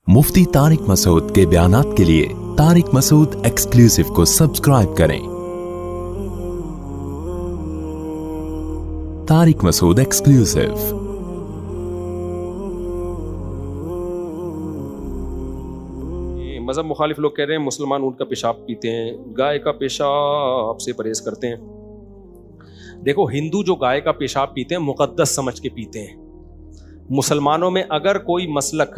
मुफ्ती तारिक मसूद के बयानात के लिए तारिक मसूद एक्सक्लूसिव को सब्सक्राइब करें। तारिक मसूद एक्सक्लूसिव। मज़हब मुखालिफ लोग कह रहे हैं मुसलमान ऊँट का पेशाब पीते हैं, गाय का पेशाब से परहेज करते हैं। देखो, हिंदू जो गाय का पेशाब पीते हैं मुक़द्दस समझ के पीते हैं। मुसलमानों में अगर कोई मसलक,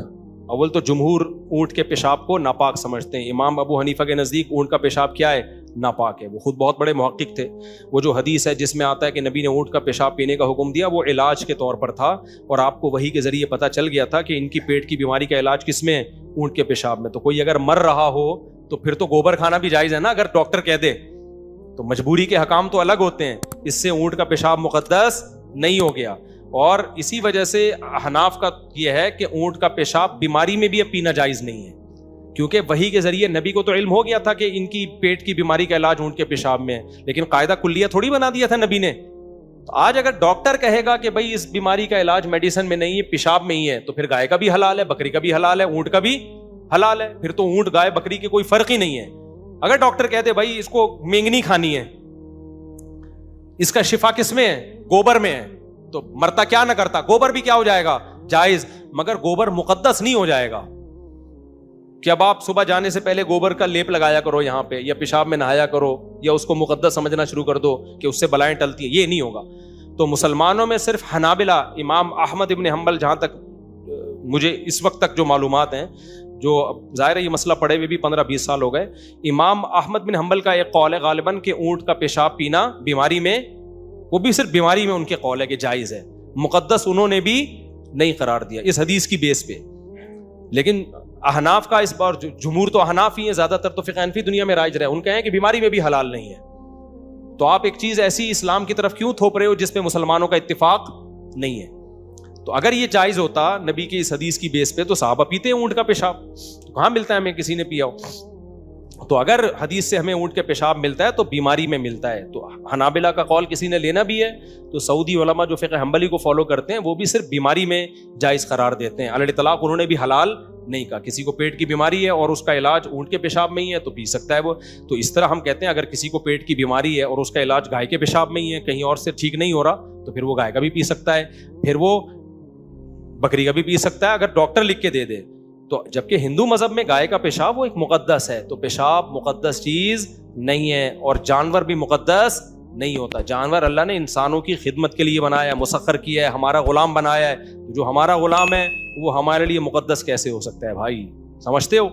अव्वल तो जमहूर ऊँट के पेशाब को नापाक समझते हैं। इमाम अबू हनीफा के नज़दीक ऊँट का पेशाब क्या है? नापाक है। वो खुद बहुत बड़े मुहक्किक थे। वो जो हदीस है जिसमें आता है कि नबी ने ऊँट का पेशाब पीने का हुक्म दिया, वो इलाज के तौर पर था, और आपको वही के ज़रिए पता चल गया था कि इनकी पेट की बीमारी का इलाज किस में है? ऊँट के पेशाब में। तो कोई अगर मर रहा हो तो फिर तो गोबर खाना भी जायज़ है ना, अगर डॉक्टर कह दे तो। मजबूरी के हकाम तो अलग होते हैं, इससे ऊँट का पेशाब मुक़द्दस नहीं हो गया। और इसी वजह से हनाफ का यह है कि ऊँट का पेशाब बीमारी में भी अब पीना जायज़ नहीं है, क्योंकि वही के ज़रिए नबी को तो इल्म हो गया था कि इनकी पेट की बीमारी का इलाज ऊँट के पेशाब में है, लेकिन कायदा कुल्लिया थोड़ी बना दिया था नबी ने। तो आज अगर डॉक्टर कहेगा कि भाई इस बीमारी का इलाज मेडिसिन में नहीं है, पेशाब में ही है, तो फिर गाय का भी हलाल है, बकरी का भी हलाल है, ऊँट का भी हलाल है। फिर तो ऊँट गाय बकरी के कोई फर्क ही नहीं है। अगर डॉक्टर कहते भाई इसको मेंगनी खानी है, इसका शिफा किस में है? गोबर में है, तो मरता क्या ना करता, गोबर भी क्या हो जाएगा? जायज। मगर गोबर मुकद्दस नहीं हो जाएगा कि अब आप सुबह जाने से पहले गोबर का लेप लगाया करो यहाँ पे, या पेशाब में नहाया करो, या उसको मुकद्दस समझना शुरू कर दो कि उससे बलाएं टलती हैं। ये नहीं होगा। तो मुसलमानों में सिर्फ हनाबिला, इमाम अहमद इब्न हम्बल, जहाँ तक मुझे इस वक्त तक जो मालूमात हैं, जो ज़ाहिर है ये मसला पड़े हुए भी 15-20 साल हो गए, इमाम अहमद बिन हम्बल का एक कौल है गालिबन कि ऊँट का पेशाब पीना बीमारी में, वो भी सिर्फ बीमारी में उनके कौल है कि जायज़ है। मुक़द्दस उन्होंने भी नहीं करार दिया इस हदीस की बेस पे। लेकिन अहनाफ का इस बार, जमहूर तो अहनाफ ही है, ज़्यादातर तो फ़िक़ह हनफ़ी दुनिया में राइज रहे, उनके हैं कि बीमारी में भी हलाल नहीं है। तो आप एक चीज़ ऐसी इस्लाम की तरफ क्यों थोप रहे हो जिस पे मुसलमानों का इत्तिफाक नहीं है? तो अगर ये जायज़ होता नबी की इस हदीस की बेस पे, तो सहाबा पीते हैं ऊँट का पेशाब, तो कहाँ मिलता है हमें किसी ने पिया हो? तो अगर हदीस से हमें ऊँट के पेशाब मिलता है तो बीमारी में मिलता है। तो हनाबिला का कौल किसी ने लेना भी है तो सऊदी उलमा जो फ़िक़ह हम्बली को फॉलो करते हैं वो भी सिर्फ बीमारी में जायज़ करार देते हैं। अल इतलाक़ उन्होंने भी हलाल नहीं कहा। किसी को पेट की बीमारी है और उसका इलाज ऊँट के पेशाब में ही है तो पी सकता है वो। तो इस तरह हम कहते हैं अगर किसी को पेट की बीमारी है और उसका इलाज गाय के पेशाब में ही है, कहीं और से ठीक नहीं हो रहा, तो फिर वो गाय का भी पी सकता है, फिर वो बकरी का भी पी सकता है, अगर डॉक्टर लिख के दे दे। तो जबकि हिंदू मजहब में गाय का पेशाब वो एक मुकद्दस है, तो पेशाब मुकद्दस चीज नहीं है। और जानवर भी मुकद्दस नहीं होता। जानवर अल्लाह ने इंसानों की खिदमत के लिए बनाया है, मुसख्खर किया है, हमारा गुलाम बनाया है। तो जो हमारा गुलाम है वो हमारे लिए मुकद्दस कैसे हो सकता है भाई? समझते हो?